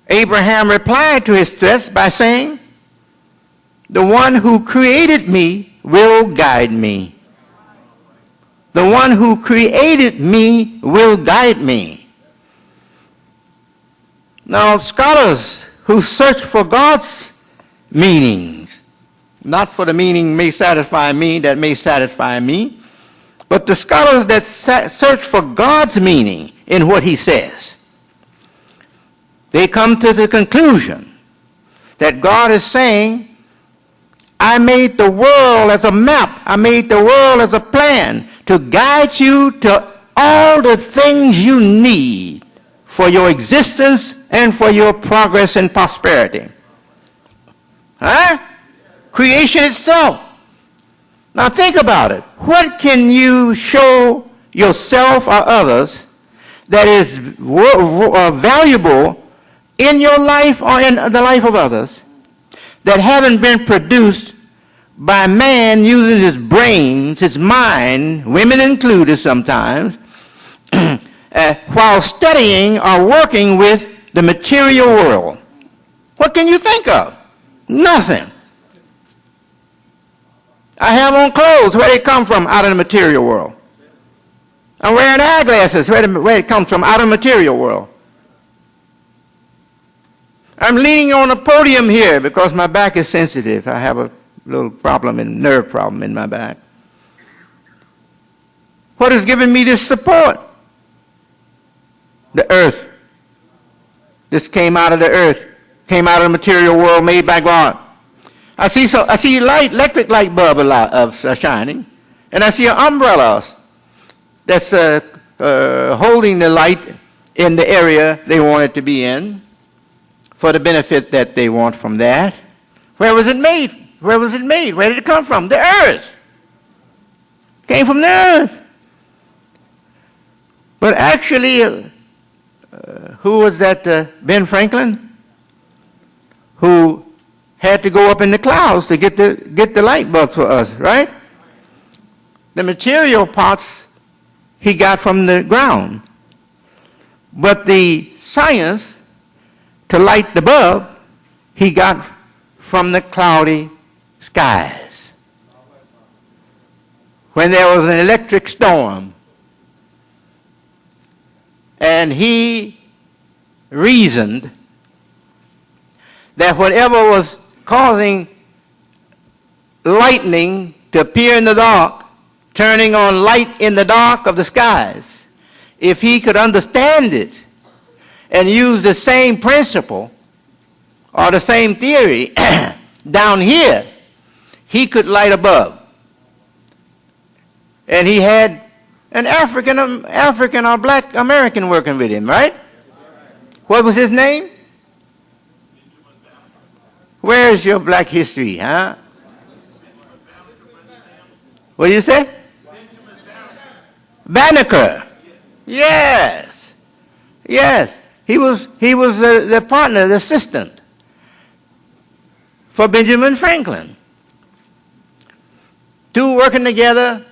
Abraham replied to his threats by saying, "The one who created me will guide me. The one who created me will guide me." Now, scholars who search for God's meanings, not for the meaning may satisfy me, that may satisfy me, but the scholars that search for God's meaning in what he says, they come to the conclusion that God is saying, I made the world as a map. I made the world as a plan to guide you to all the things you need for your existence and for your progress and prosperity. Huh? Creation itself. Now think about it. What can you show yourself or others that is valuable in your life or in the life of others that haven't been produced by man using his brains, his mind, women included sometimes, while studying or working with the material world? What can you think of? Nothing. I have on clothes. Where they come from? Out of the material world. I'm wearing eyeglasses. Where it comes from? Out of the material world. I'm leaning on a podium here because my back is sensitive. I have a little nerve problem in my back. What is giving me this support? The earth. This came out of the earth, came out of the material world made by God. I see light, electric light bulb shining, and I see an umbrella that's holding the light in the area they want it to be in for the benefit that they want from that. Where was it made? Where was it made? Where did it come from? The earth. Came from the earth. But actually, who was that? Ben Franklin, who had to go up in the clouds to get the light bulb for us, right? The material parts he got from the ground, but the science to light the bulb he got from the cloudy skies. When there was an electric storm, and he reasoned that whatever was causing lightning to appear in the dark, turning on light in the dark of the skies, if he could understand it and use the same principle or the same theory down here, he could light a bulb. And he had an African or black American working with him, right? What was his name? Where's your black history, huh? What do you say? Banneker. Yes. Yes. He was the partner, the assistant for Benjamin Franklin. Two working together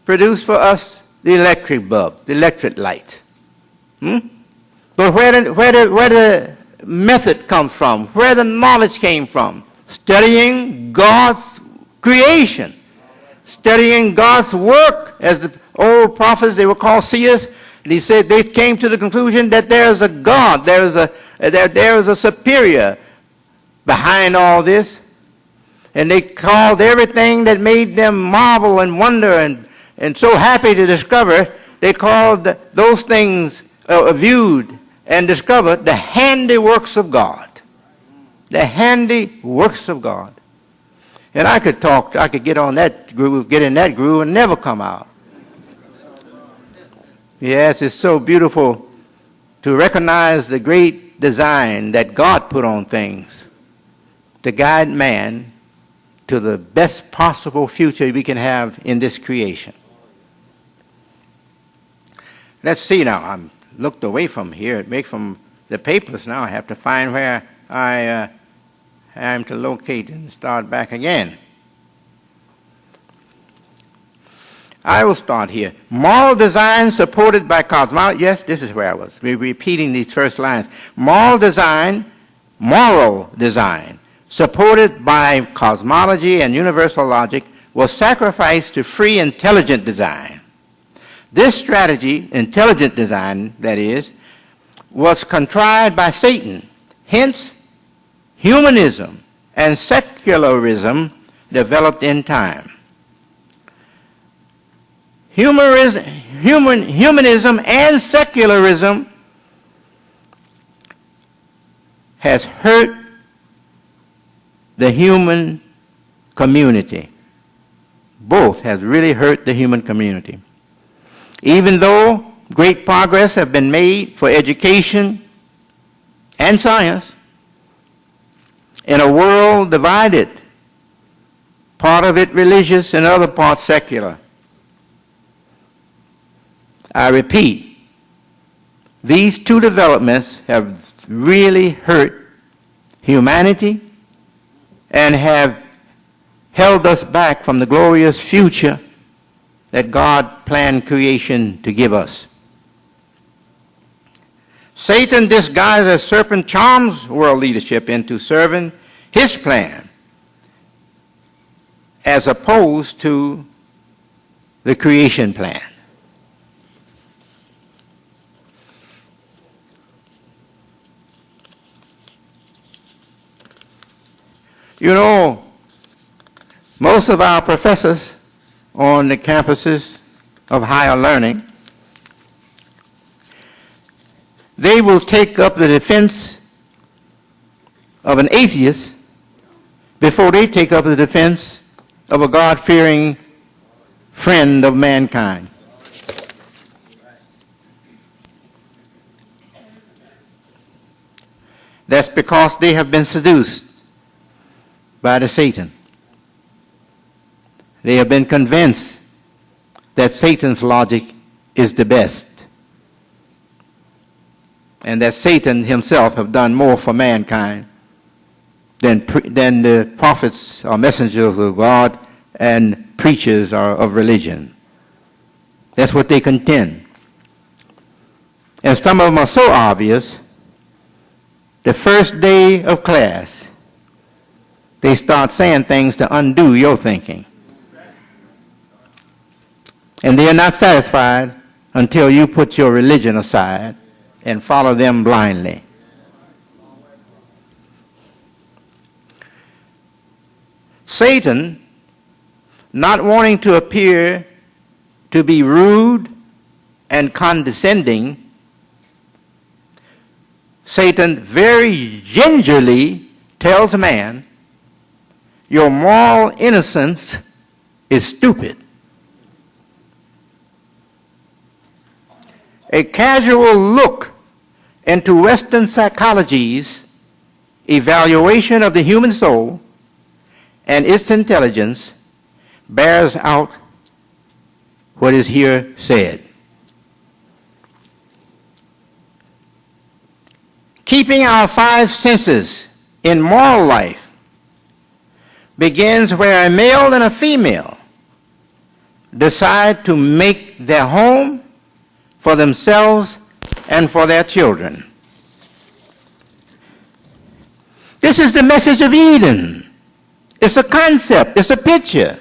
produced for us the electric bulb, the electric light. But where the method comes from, where the knowledge came from? Studying God's creation, studying God's work. As the old prophets, they were called seers, and he said they came to the conclusion that there is a God, there is a superior behind all this, and they called everything that made them marvel and wonder and so happy to discover, they called those things viewed and discovered the handiworks of God. The handiworks of God. And I could get on that groove, get in that groove and never come out. Yes, it's so beautiful to recognize the great design that God put on things to guide man to the best possible future we can have in this creation. Let's see now. I'm looked away from here, from the papers now. I have to find where I am to locate and start back again. I will start here. Moral design supported by cosmology. Yes, this is where I was. We're repeating these first lines. Moral design, supported by cosmology and universal logic, was sacrificed to free intelligent design. This strategy, intelligent design, that is, was contrived by Satan. Hence, humanism and secularism developed in time. Humanism and secularism has hurt the human community. Both has really hurt the human community. Even though great progress has been made for education and science in a world divided, part of it religious and other parts secular. I repeat, these two developments have really hurt humanity and have held us back from the glorious future that God planned creation to give us. Satan, disguised as serpent, charms world leadership into serving his plan as opposed to the creation plan. You know, most of our professors on the campuses of higher learning, they will take up the defense of an atheist before they take up the defense of a God-fearing friend of mankind. That's because they have been seduced by the Satan. They have been convinced that Satan's logic is the best, and that Satan himself have done more for mankind than the prophets or messengers of God and preachers of religion. That's what they contend. And some of them are so obvious, the first day of class, they start saying things to undo your thinking. And they are not satisfied until you put your religion aside and follow them blindly. Satan, not wanting to appear to be rude and condescending, Satan very gingerly tells man, your moral innocence is stupid. A casual look into Western psychology's evaluation of the human soul and its intelligence bears out what is here said. Keeping our five senses in moral life begins where a male and a female decide to make their home for themselves and for their children. This is the message of Eden. It's a concept, it's a picture,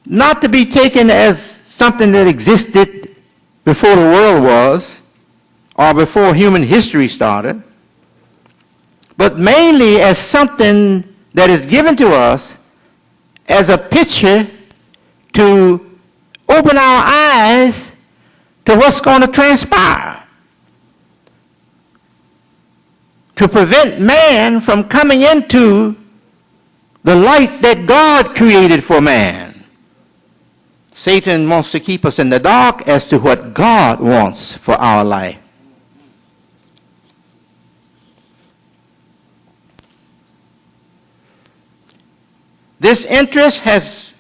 not to be taken as something that existed before the world was or before human history started, but mainly as something that is given to us as a picture to open our eyes to what's going to transpire, to prevent man from coming into the light that God created for man. Satan wants to keep us in the dark as to what God wants for our life. This interest has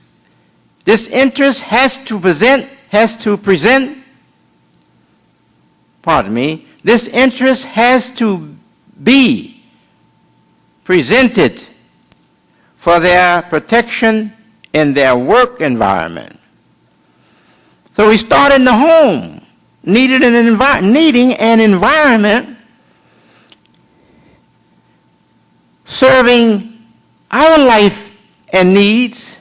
to present, this interest has to be presented for their protection in their work environment. So we start in the home, needing an environment serving our life and needs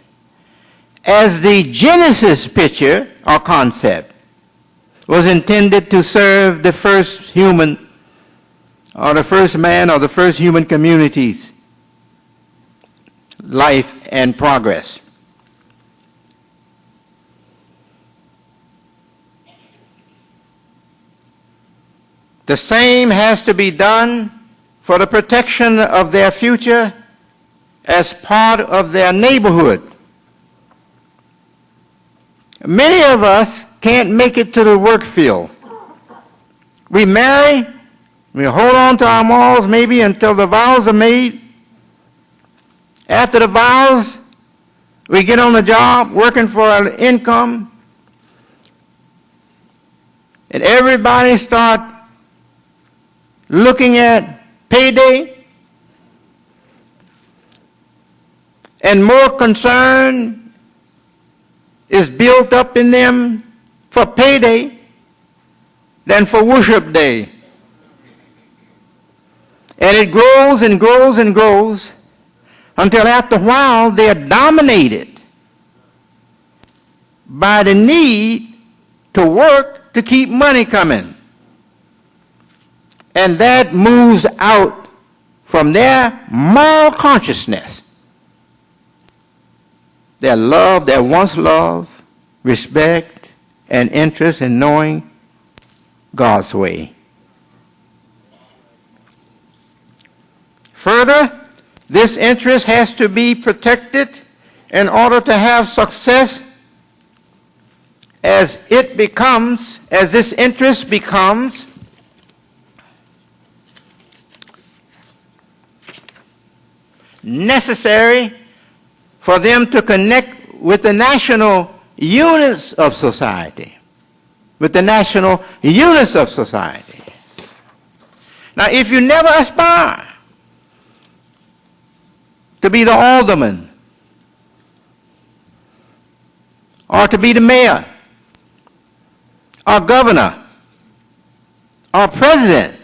as the Genesis picture or concept was intended to serve the first human or the first man or the first human community's life and progress. The same has to be done for the protection of their future as part of their neighborhood. Many of us can't make it to the work field. We marry, we hold on to our morals maybe until the vows are made. After the vows, we get on the job working for an income, and everybody start looking at payday, and more concern is built up in them for payday than for worship day. And it grows and grows and grows until after a while they are dominated by the need to work to keep money coming. And that moves out from their moral consciousness, their love, their once love, respect, and interest in knowing God's way. Further, this interest has to be protected in order to have success as this interest becomes necessary for them to connect with the national units of society. With the national units of society. Now, if you never aspire to be the alderman or to be the mayor or governor or president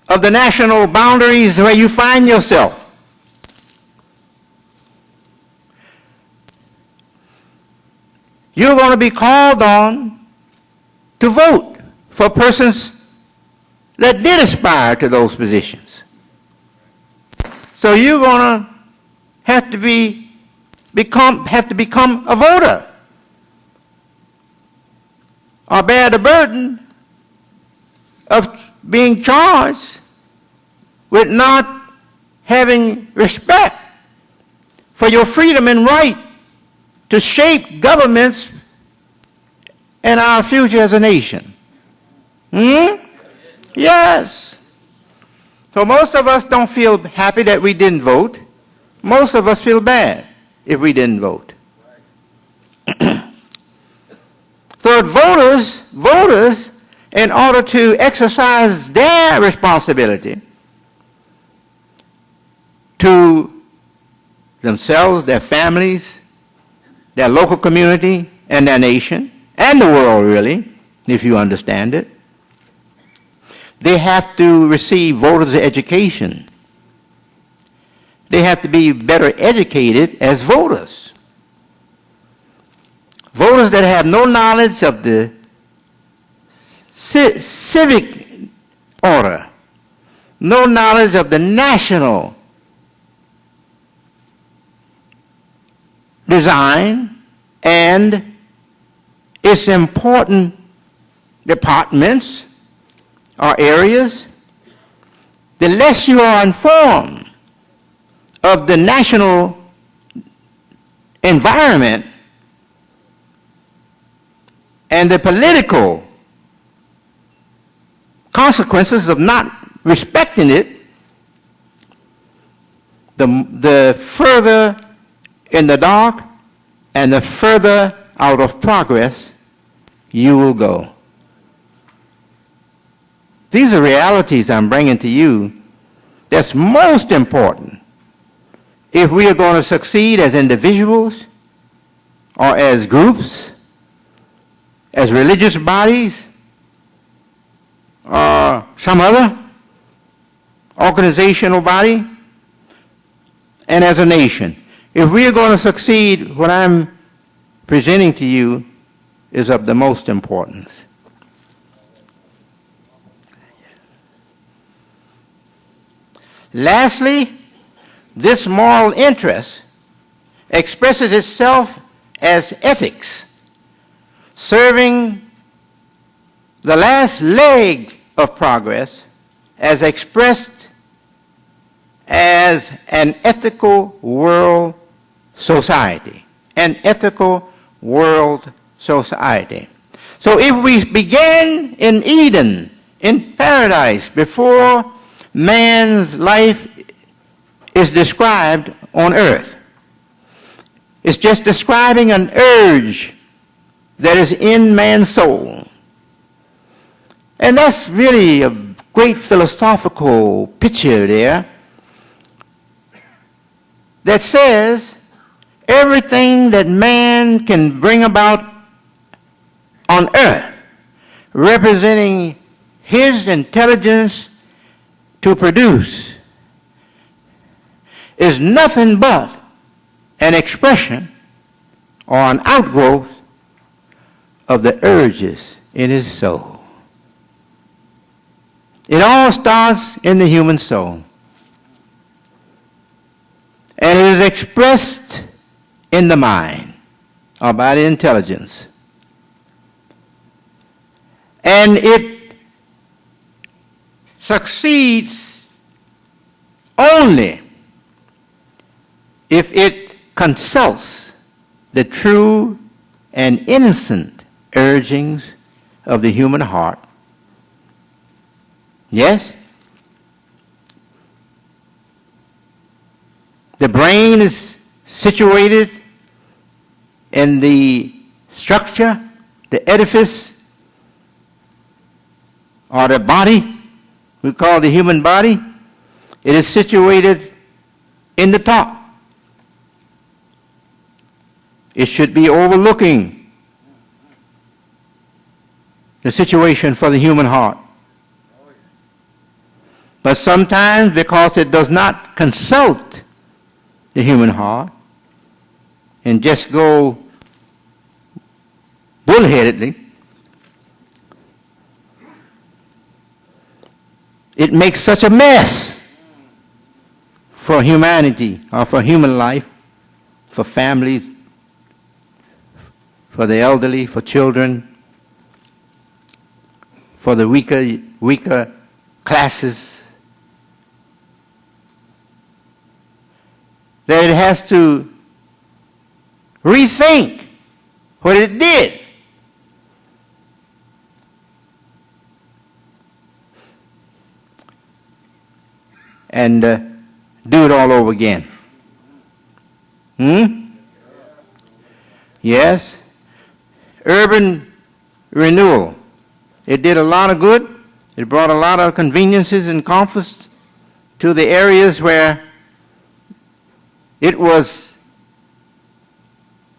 of the national boundaries where you find yourself, you're going to be called on to vote for persons that did aspire to those positions. So you're going to have to become a voter or bear the burden of being charged with not having respect for your freedom and right to shape governments and our future as a nation. Yes. So most of us don't feel happy that we didn't vote. Most of us feel bad if we didn't vote. So voters, in order to exercise their responsibility to themselves, their families, their local community, and their nation, and the world really, if you understand it, they have to receive voters' education. They have to be better educated as voters. Voters that have no knowledge of the civic order, no knowledge of the national design and its important departments or areas, the less you are informed of the national environment and the political consequences of not respecting it, the further in the dark and the further out of progress you will go. These are realities I'm bringing to you that's most important if we are going to succeed as individuals or as groups, as religious bodies, or some other organizational body, and as a nation. If we are going to succeed, what I'm presenting to you is of the most importance. Lastly, this moral interest expresses itself as ethics, serving the last leg of progress as expressed as an ethical world society. An ethical world society. So if we began in Eden, in paradise, before man's life is described on earth, it's just describing an urge that is in man's soul. And that's really a great philosophical picture there that says everything that man can bring about on earth, representing his intelligence to produce, is nothing but an expression or an outgrowth of the urges in his soul. It all starts in the human soul. And it is expressed in the mind or by the intelligence. And it succeeds only if it consults the true and innocent urgings of the human heart. Yes? The brain is situated in the structure, the edifice, or the body we call the human body. It is situated in the top. It should be overlooking the situation for the human heart. But sometimes, because it does not consult the human heart and just go bullheadedly, it makes such a mess for humanity or for human life, for families, for the elderly, for children, for the weaker classes, that it has to rethink what it did. And do it all over again. Yes. Urban renewal. It did a lot of good. It brought a lot of conveniences and comforts to the areas where it was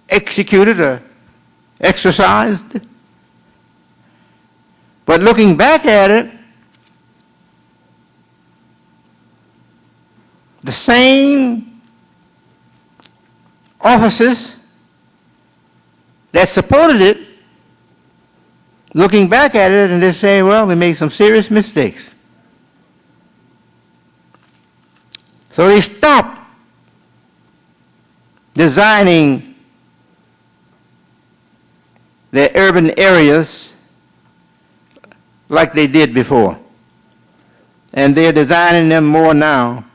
executed or exercised. But looking back at it, the same offices that supported it, looking back at it and they say, well, we made some serious mistakes. So they stopped designing their urban areas like they did before. And they're designing them more now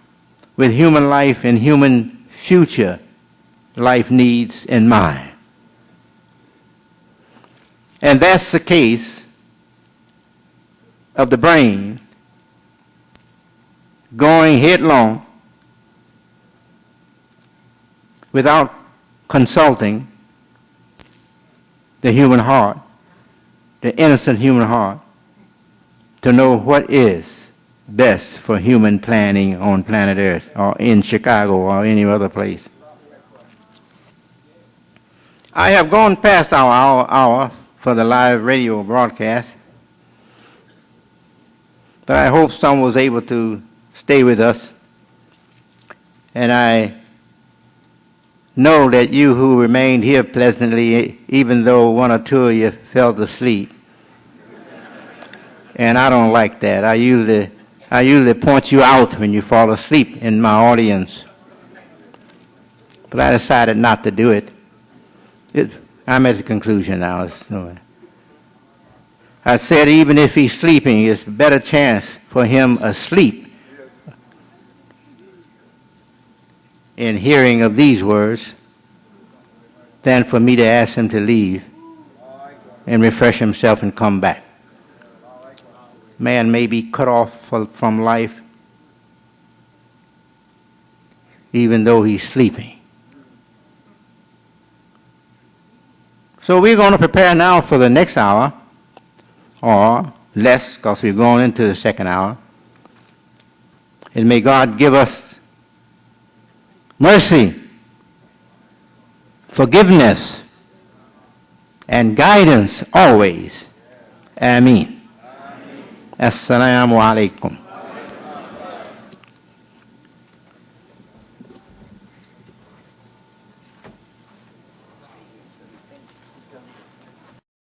with human life and human future life needs in mind. And that's the case of the brain going headlong without consulting the human heart, the innocent human heart, to know what is best for human planning on planet Earth or in Chicago or any other place. I have gone past our hour for the live radio broadcast, but I hope some was able to stay with us. And I know that you who remained here pleasantly, even though one or two of you fell asleep. And I don't like that. I usually point you out when you fall asleep in my audience. But I decided not to do it. I'm at the conclusion now. I said even if he's sleeping, it's a better chance for him asleep in hearing of these words than for me to ask him to leave and refresh himself and come back. Man may be cut off from life even though he's sleeping. So we're going to prepare now for the next hour, or less, because we're going into the second hour. And may God give us mercy, forgiveness, and guidance always. Ameen. Assalamu alaikum.